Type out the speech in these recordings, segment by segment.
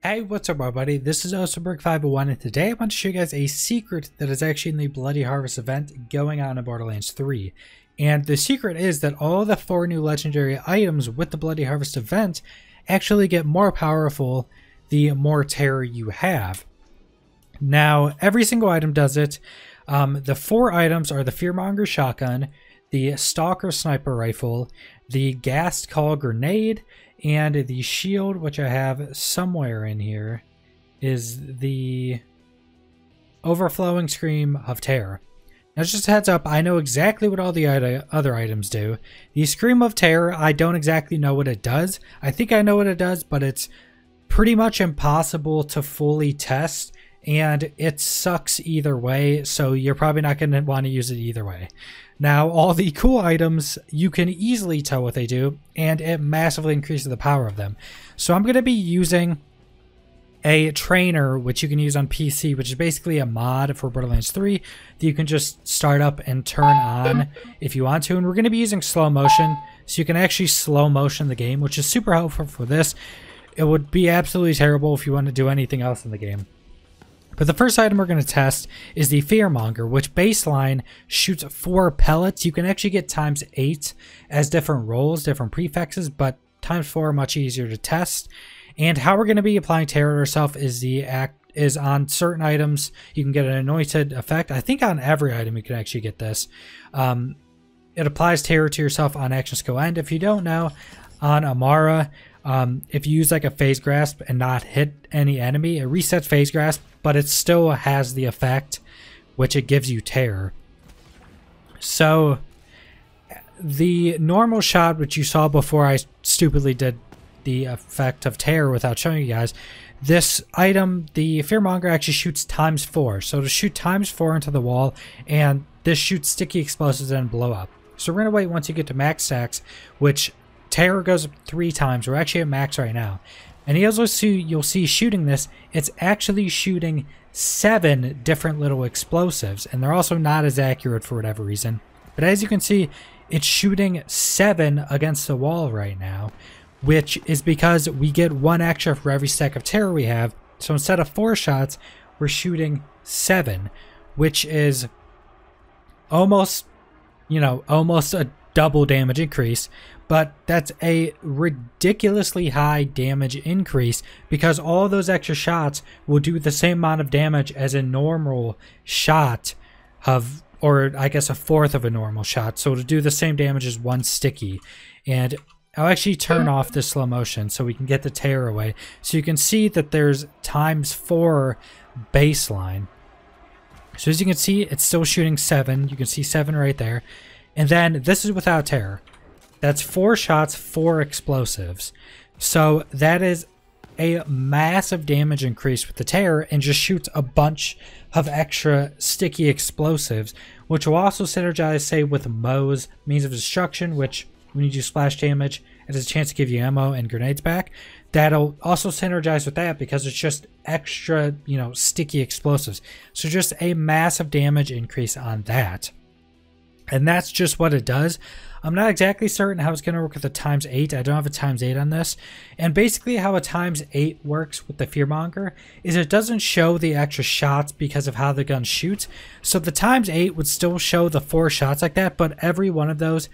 Hey, what's up everybody? This is Osterberg501 and today I want to show you guys a secret that is actually in the Bloody Harvest event going on in Borderlands 3. And the secret is that all the 4 new legendary items with the Bloody Harvest event actually get more powerful the more terror you have. Now, every single item does it. The 4 items are the Fearmonger Shotgun, the Stalker Sniper Rifle, the Ghast Call Grenade, and the shield, which I have somewhere in here, is the Overflowing Scream of Terror. Now just a heads up, I know exactly what all the other items do. The Scream of Terror, I don't exactly know what it does. I think I know what it does, but it's pretty much impossible to fully test, and it sucks either way, so you're probably not going to want to use it either way. Now, all the cool items, you can easily tell what they do, and it massively increases the power of them. So I'm going to be using a trainer, which you can use on PC, which is basically a mod for Borderlands 3 that you can just start up and turn on if you want to. And we're going to be using slow motion, so you can actually slow motion the game, which is super helpful for this. It would be absolutely terrible if you want to do anything else in the game. But the first item we're going to test is the Fearmonger, which baseline shoots 4 pellets. You can actually get ×8 as different rolls, different prefixes, but ×4 are much easier to test. And how we're going to be applying terror to ourselves is on certain items. You can get an anointed effect. I think on every item you can actually get this. It applies terror to yourself on action skill end. If you don't know, on Amara, if you use like a phase grasp and not hit any enemy, it resets phase grasp, but it still has the effect, which it gives you terror. So the normal shot, which you saw before I stupidly did the effect of terror without showing you guys, this item, the Fearmonger, actually shoots ×4. So to shoot ×4 into the wall, and this shoots sticky explosives and blow up. So we're going to wait once you get to max stacks, which terror goes up 3 times. We're actually at max right now. And you'll see shooting this, it's actually shooting 7 different little explosives. And they're also not as accurate for whatever reason. But as you can see, it's shooting 7 against the wall right now, which is because we get 1 extra for every stack of terror we have. So instead of 4 shots, we're shooting 7, which is almost a double damage increase. But that's a ridiculously high damage increase because all those extra shots will do the same amount of damage as a normal shot of, or I guess a fourth of a normal shot. So to do the same damage as 1 sticky. And I'll actually turn off the slow motion so we can get the terror away. So you can see that there's ×4 baseline. So as you can see, it's still shooting 7. You can see 7 right there. And then this is without terror. That's 4 shots, 4 explosives. So that is a massive damage increase with the terror and just shoots a bunch of extra sticky explosives, which will also synergize, say, with Moe's Means of Destruction, which when you do splash damage, it has a chance to give you ammo and grenades back. That'll also synergize with that because it's just extra, sticky explosives. So just a massive damage increase on that. And that's just what it does. I'm not exactly certain how it's going to work with a ×8. I don't have a ×8 on this. And basically how a ×8 works with the Fearmonger is it doesn't show the extra shots because of how the gun shoots. So the ×8 would still show the 4 shots like that, but every one of those,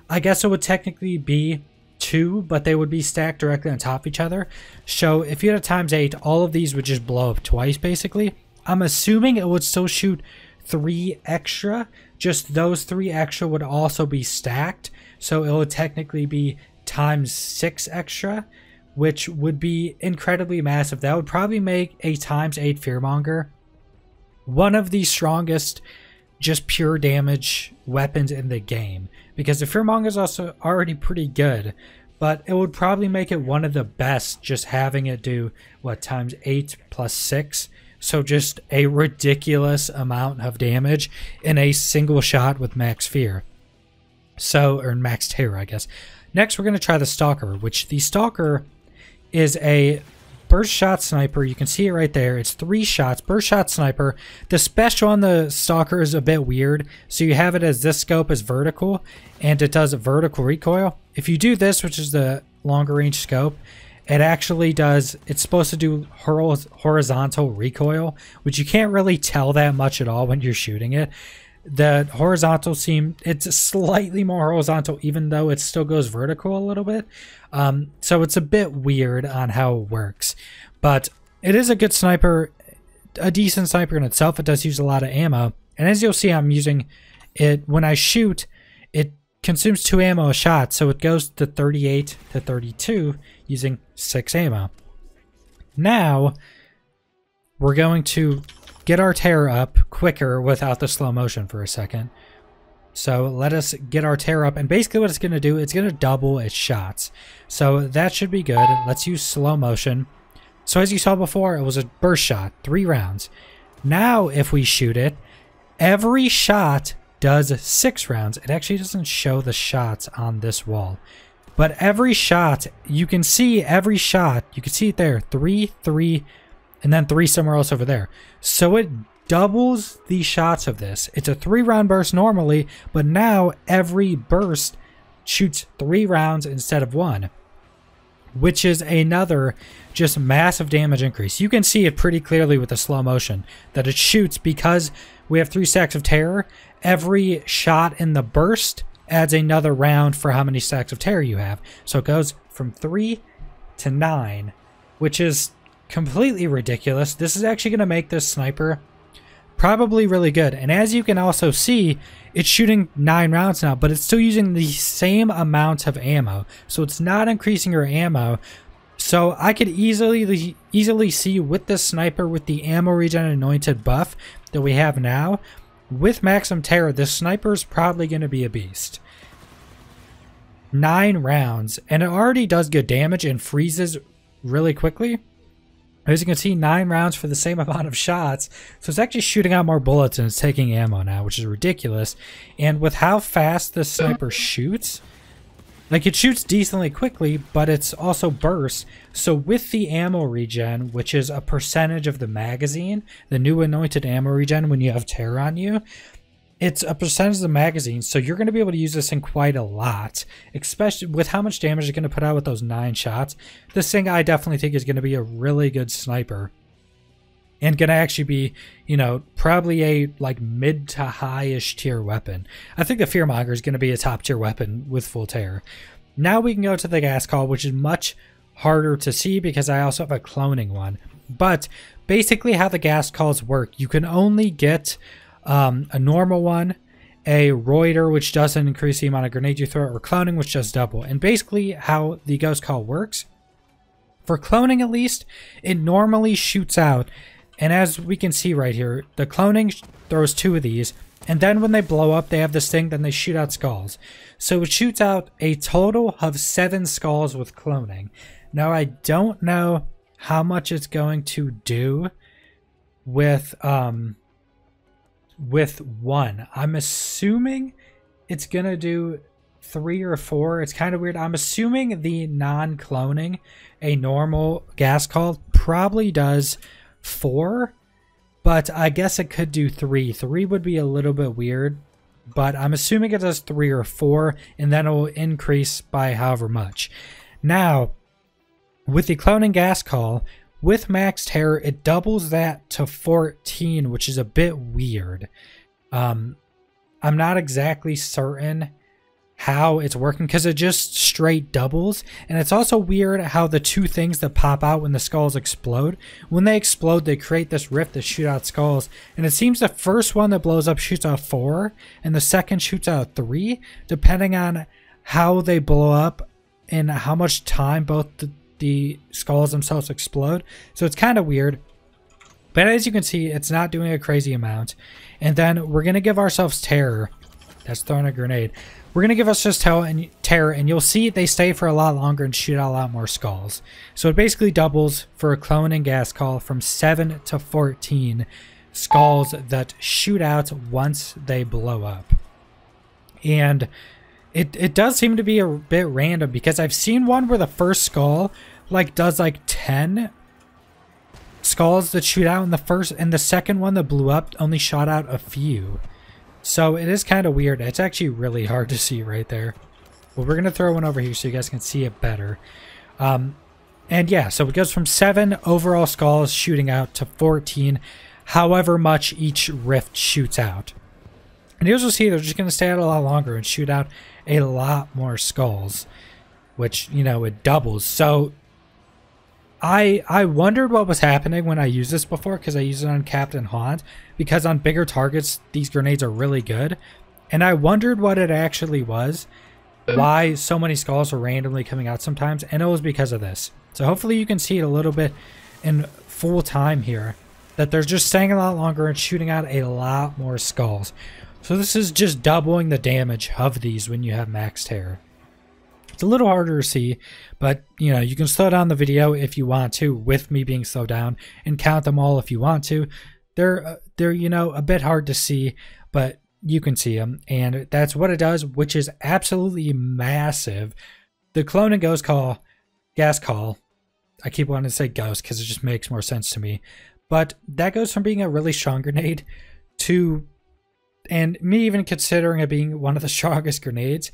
I guess it would technically be 2, but they would be stacked directly on top of each other. So if you had a ×8, all of these would just blow up twice basically. I'm assuming it would still shoot 3 extra, just those 3 extra would also be stacked, so it would technically be ×6 extra, which would be incredibly massive. That would probably make a ×8 Fearmonger one of the strongest just pure damage weapons in the game, because the Fearmonger is also already pretty good, but it would probably make it one of the best just having it do what, ×8 + 6. So just a ridiculous amount of damage in a single shot with max fear. So, or max terror, I guess. Next, we're going to try the Stalker, which the Stalker is a burst shot sniper. You can see it right there. It's 3 shots, burst shot sniper. The special on the Stalker is a bit weird. So you have it as this scope is vertical, and it does a vertical recoil. If you do this, which is the longer range scope, it actually does, it's supposed to do horizontal recoil, which you can't really tell that much at all when you're shooting it. The horizontal it's slightly more horizontal, even though it still goes vertical a little bit. So it's a bit weird on how it works, but it is a good sniper, a decent sniper in itself. It does use a lot of ammo, and as you'll see, I'm using it when I shoot. It consumes 2 ammo a shot, so it goes to 38 to 32 using 6 ammo. Now we're going to get our tear up quicker without the slow motion for a second. So let us get our tear up, and basically what it's going to do, it's going to double its shots. So that should be good. Let's use slow motion. So as you saw before, it was a burst shot, 3 rounds. Now if we shoot it, every shot does 6 rounds. It actually doesn't show the shots on this wall, but every shot, you can see every shot, you can see it there, 3, 3, and then 3 somewhere else over there. So it doubles the shots of this. It's a 3-round burst normally, but now every burst shoots 3 rounds instead of 1, which is another just massive damage increase. You can see it pretty clearly with the slow motion that it shoots, because we have 3 stacks of terror. Every shot in the burst adds another round for how many stacks of terror you have. So it goes from 3 to 9, which is completely ridiculous. This is actually going to make this sniper probably really good. And as you can also see, it's shooting 9 rounds now, but it's still using the same amount of ammo. So it's not increasing your ammo. So I could easily see with this sniper, with the ammo regen anointed buff that we have now, with Maximum Terror, this sniper is probably going to be a beast. 9 rounds, and it already does good damage and freezes really quickly. As you can see, 9 rounds for the same amount of shots. So it's actually shooting out more bullets and it's taking ammo now, which is ridiculous. And with how fast this sniper shoots, like, it shoots decently quickly, but it's also bursts. So with the ammo regen, which is a percentage of the magazine, the new anointed ammo regen when you have terror on you, it's a percentage of the magazine. So you're going to be able to use this thing quite a lot, especially with how much damage it's going to put out with those 9 shots. This thing I definitely think is going to be a really good sniper. And going to actually be, you know, probably a like mid to high-ish tier weapon. I think the Fearmonger is going to be a top tier weapon with full terror. Now we can go to the gas call, which is much harder to see because I also have a cloning one. But basically how the gas calls work, you can only get a normal one, a Reuter, which doesn't increase the amount of grenades you throw, or cloning, which does double. And basically how the ghost call works, for cloning at least, it normally shoots out. And as we can see right here, the cloning throws 2 of these, and then when they blow up, they have this thing, then they shoot out skulls. So it shoots out a total of 7 skulls with cloning. Now I don't know how much it's going to do with 1. I'm assuming it's gonna do 3 or 4. It's kind of weird. I'm assuming the non-cloning, a normal gas call, probably does 4, but I guess it could do 3. 3 would be a little bit weird, but I'm assuming it does 3 or 4, and then it will increase by however much. Now, with the cloning gas call, with max terror, it doubles that to 14, which is a bit weird. I'm not exactly certain how it's working because it just straight doubles, and it's also weird how the 2 things that pop out when the skulls explode, when they explode, they create this rift that shoot out skulls, and it seems the first one that blows up shoots out 4 and the second shoots out 3, depending on how they blow up and how much time both the skulls themselves explode. So it's kind of weird, but as you can see, it's not doing a crazy amount. And then we're gonna give ourselves terror. That's throwing a grenade. We're going to give us just terror, and you'll see they stay for a lot longer and shoot out a lot more skulls. So it basically doubles for a cloning gas call from 7 to 14 skulls that shoot out once they blow up. And it does seem to be a bit random because I've seen one where the first skull does 10 skulls that shoot out in the first, and the second one that blew up only shot out a few. So it is kind of weird. It's actually really hard to see right there. Well, we're going to throw one over here so you guys can see it better. And yeah, so it goes from 7 overall skulls shooting out to 14, however much each rift shoots out. And you'll see they're just going to stay out a lot longer and shoot out a lot more skulls, which, you know, it doubles. So I wondered what was happening when I used this before, because I used it on Captain Haunt, because on bigger targets, these grenades are really good. And I wondered what it actually was, why so many skulls were randomly coming out sometimes, and it was because of this. So hopefully you can see it a little bit in full time here, that they're just staying a lot longer and shooting out a lot more skulls. So this is just doubling the damage of these when you have max terror. It's a little harder to see, but you know, you can slow down the video if you want to, with me being slowed down, and count them all if you want to. They're you know, a bit hard to see, but you can see them, and that's what it does, which is absolutely massive. The Clone and Ghost Call, Gas Call, I keep wanting to say Ghost because it just makes more sense to me, but that goes from being a really strong grenade to, and me even considering it being one of the strongest grenades,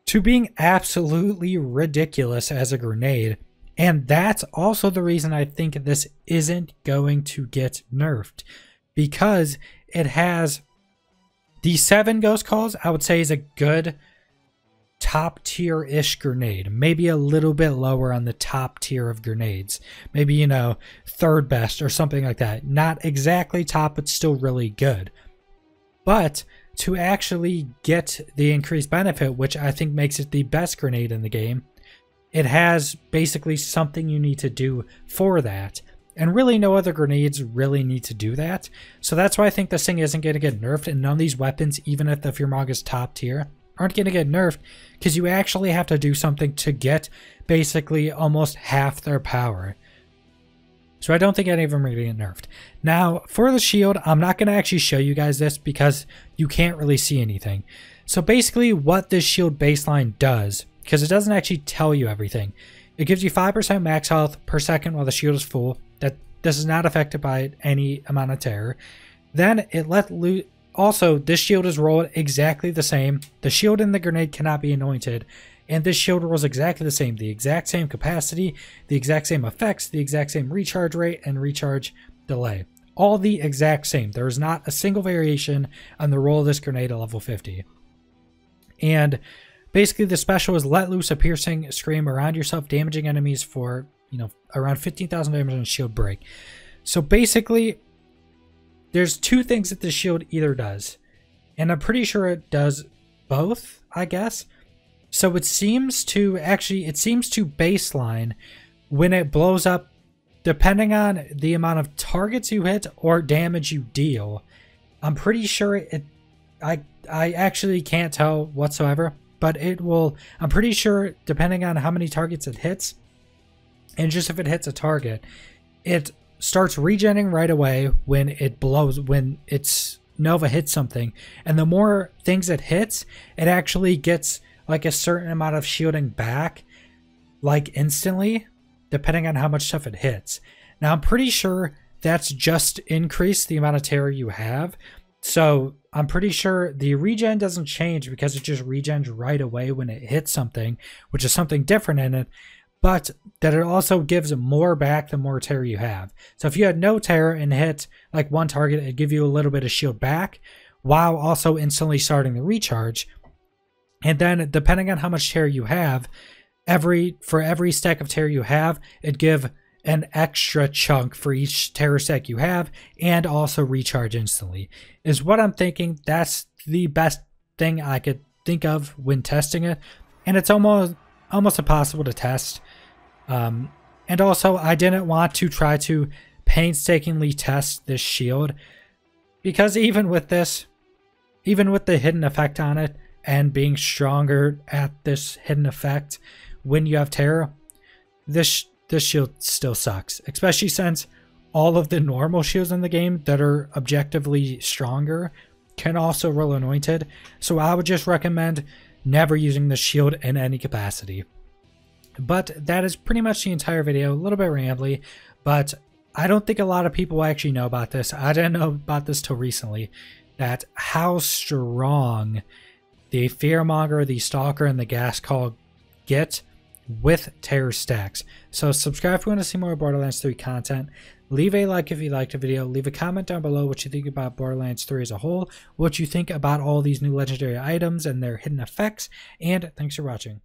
to being absolutely ridiculous as a grenade. And that's also the reason I think this isn't going to get nerfed, because it has the 7 Ghost Calls. I would say is a good top tier-ish grenade, maybe a little bit lower on the top tier of grenades, maybe, you know, third best or something like that. Not exactly top, but still really good. But to actually get the increased benefit, which I think makes it the best grenade in the game, it has basically something you need to do for that. And really no other grenades really need to do that. So that's why I think this thing isn't going to get nerfed, and none of these weapons, even if the Fear Mog is top tier, aren't going to get nerfed, because you actually have to do something to get basically almost half their power. So I don't think any of them are going to get nerfed. Now, for the shield, I'm not going to actually show you guys this because you can't really see anything. So basically what this shield baseline does, because it doesn't actually tell you everything, it gives you 5% max health per second while the shield is full. That this is not affected by any amount of terror. Then it let loose. Also, this shield is rolled exactly the same. The shield and the grenade cannot be anointed. And this shield rolls exactly the same. The exact same capacity, the exact same effects, the exact same recharge rate and recharge delay. All the exact same. There is not a single variation on the roll of this grenade at level 50. And basically the special is let loose a piercing scream around yourself, damaging enemies for, you know, around 15,000 damage on shield break. So basically, there's two things that the shield either does, and I'm pretty sure it does both, I guess. So it seems to baseline when it blows up, depending on the amount of targets you hit or damage you deal. I'm pretty sure I actually can't tell whatsoever, but it will, I'm pretty sure depending on how many targets it hits, and just if it hits a target, it starts regenning right away when it blows, when its Nova hits something. And the more things it hits, it actually gets like a certain amount of shielding back, like instantly, depending on how much stuff it hits. Now, I'm pretty sure that's just increased the amount of terror you have. So I'm pretty sure the regen doesn't change because it just regens right away when it hits something, which is something different in it. But that it also gives more back the more terror you have. So if you had no terror and hit like one target, it'd give you a little bit of shield back while also instantly starting the recharge. And then depending on how much terror you have, for every stack of terror you have, it'd give an extra chunk for each terror stack you have, and also recharge instantly. Is what I'm thinking. That's the best thing I could think of when testing it. And it's almost impossible to test. And also, I didn't want to try to painstakingly test this shield, because even with this, even with the hidden effect on it and being stronger at this hidden effect when you have terror, this shield still sucks, especially since all of the normal shields in the game that are objectively stronger can also roll anointed. So I would just recommend never using the shield in any capacity. But that is pretty much the entire video. A little bit rambly, but I don't think a lot of people actually know about this. I didn't know about this till recently, that how strong the Fearmonger, the Stalker, and the Gas Call get with terror stacks. So subscribe if you want to see more Borderlands 3 content. Leave a like if you liked the video. Leave a comment down below what you think about Borderlands 3 as a whole, what you think about all these new legendary items and their hidden effects, and thanks for watching.